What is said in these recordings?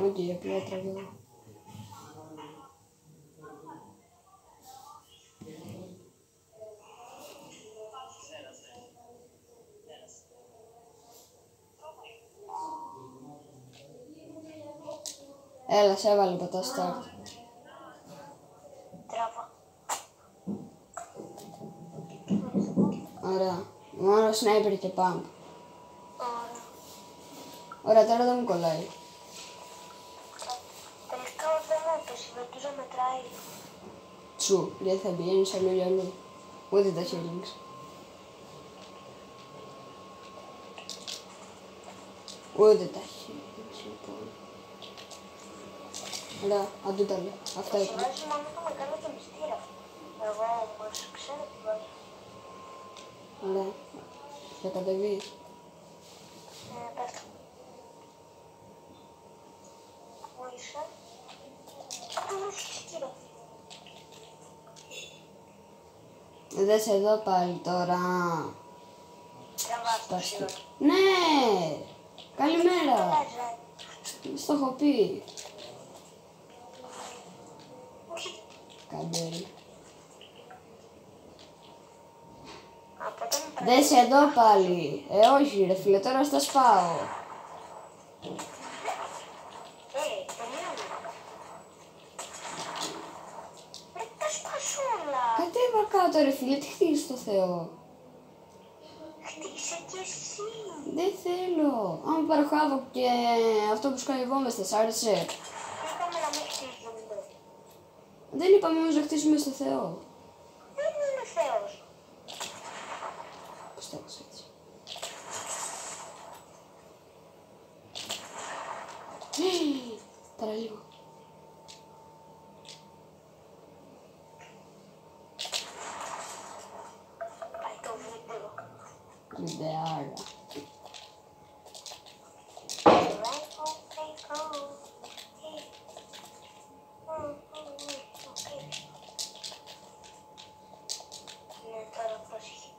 Όχι, απλά τραγούδι. Έλα, σε έβαλε πατά start. Τράβα. Ωραία. Μόνο sniper και pump. Ωραία. Ωραία, τώρα δεν μου κολλάει. Τελικά δεν μου έπαιζε, ελπίζω μετράει. Σου, γιατί θα πηγαίνεις αλλού για αλλού. Ούτε τα healings. Ούτε τα healings, λοιπόν. Ωραία, αντού τα λέω. Αυτά ήταν. Βάζει μόνο το μεγάλο και μυστήρα. Εγώ όμως ξέρω τι βάζω. Ωραία. Θα κατεβείς. Πέφτω. Πού είσαι? Πού είσαι, κύριο? Δες εδώ πάλι τώρα. Τραβάς το σίγουρο. Ναι! Καλημέρα! Στο έχω πει. Καμπέλ. Δες εδώ πάλι. Όχι ρε φίλε, τώρα στα σπάω. Τα σπασούλα. Κατέβα κάτω ρε φίλε, τι χτίζεις το Θεό. Χτίσε κι εσύ. Δεν θέλω. Άμα πάρω χάβο και αυτό που σκάει βόμβες θα σ' άρεσε. Είπαμε να μην χτίζονται. Δεν είπαμε όμως να χτίσουμε στο Θεό. Δεν είναι Θεός. Πώς το έκανα έτσι. Τώρα λίγο. Πάει το βίντεο. Βιντεάρα. Ναι, τώρα πρόσεχε.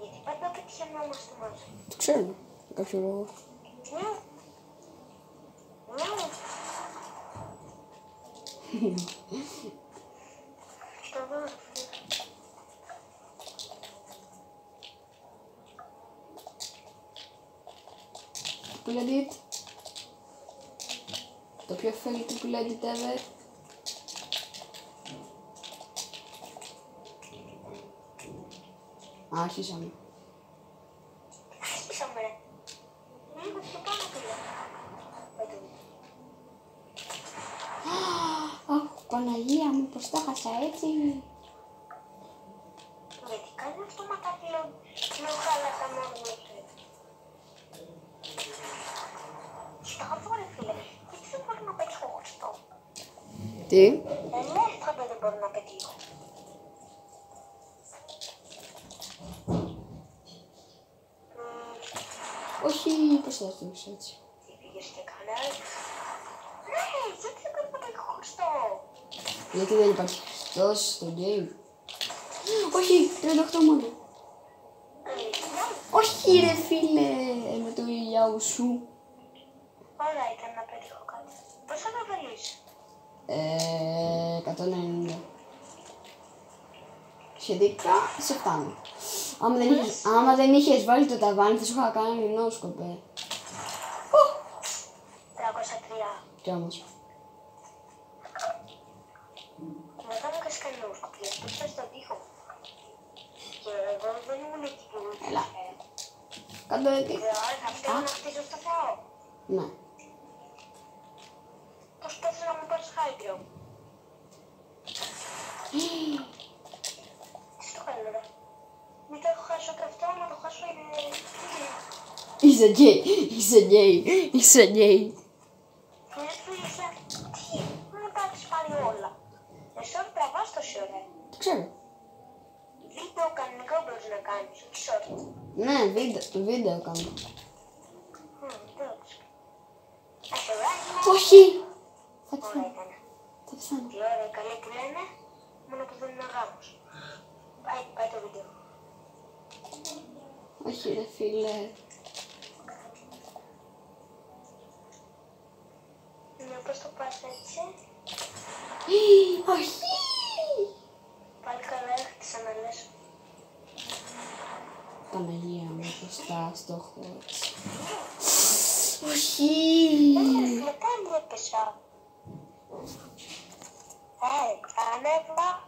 Γιατί πάντα πετυχαινόμαστε μαζί. Το ξέρω. Για κάποιο λόγο. Νιου. Νιου. Στο δω. Triple edit. Το πιο fail triple edit ever. Άρχισαμε. Άρχισαμε ρε. Λίγο πιο πάνω πήγα. Αχ, Παναγία μου, πως τα χάσα έτσι. Γιατί κάνει αυτόματα λέω χάλασα μόνο έτσι. Στavo ρε φίλε, γιατί δεν μπορώ να πετύχω χωριστό. Τι? Ελεύθερα δεν μπορώ να πετύχω. Όχι, πως θα έρθεις έτσι. Τι πήγες και κάνες? Ναι, γιατί δεν μπορώ να πετύχω χωριστό. Γιατί δεν υπάρχει Χριστός στο game. Όχι, 38 μόνο. Όχι ρε φίλε, με το γιάου σου. Όλα ήταν να πετύχω κάτι. Πόσο να βαλείς? 190. Σχετικά σε φτάνω. Άμα δεν είχες βάλει το ταβάνι θα σου είχα κάνει νόσκοπε. 303. Κι όμως. Μετά μου είχες κάνει νόσκοπη, αυτό ήταν στον τοίχο. Και εγώ δεν ήμουν εκεί που ήμουν. Έλα. Κάτω έτσι. Άρα θα φταίω να χτίσω στο Θεό. Ναι. Πώς πες να μου πάρεις χάιτριο. Τι στο κάνω ρε. Μην το έχω χάσω και αυτό, να το χάσω είναι... Είσαι γκέι, είσαι γκέι, είσαι γκέι. Φίλε, τι, μου τα έχεις πάρει όλα. Εσύ όλοι τραβάς το σιωρέ. Το ξέρω. Βίντεο κανονικά μπορείς να κάνεις, όχι short. Ναι, βίντεο κάνω. Εντάξει. Ασιωράκι. Όχι! Θα Ωραία πεθάνω. ήταν. Θα πεθάνω. Τι ωραία, καλή που λένε, μόνο που δεν είναι γάμος. Πάει το βίντεο. Όχι ρε φίλε. Μήπως το πας έτσι. Όχι. Πάλι καλά έχτισα να λες. Παναγία μου, μπροστά στο χώτς. Όχι. Μετά έπεσα. Ανέβα.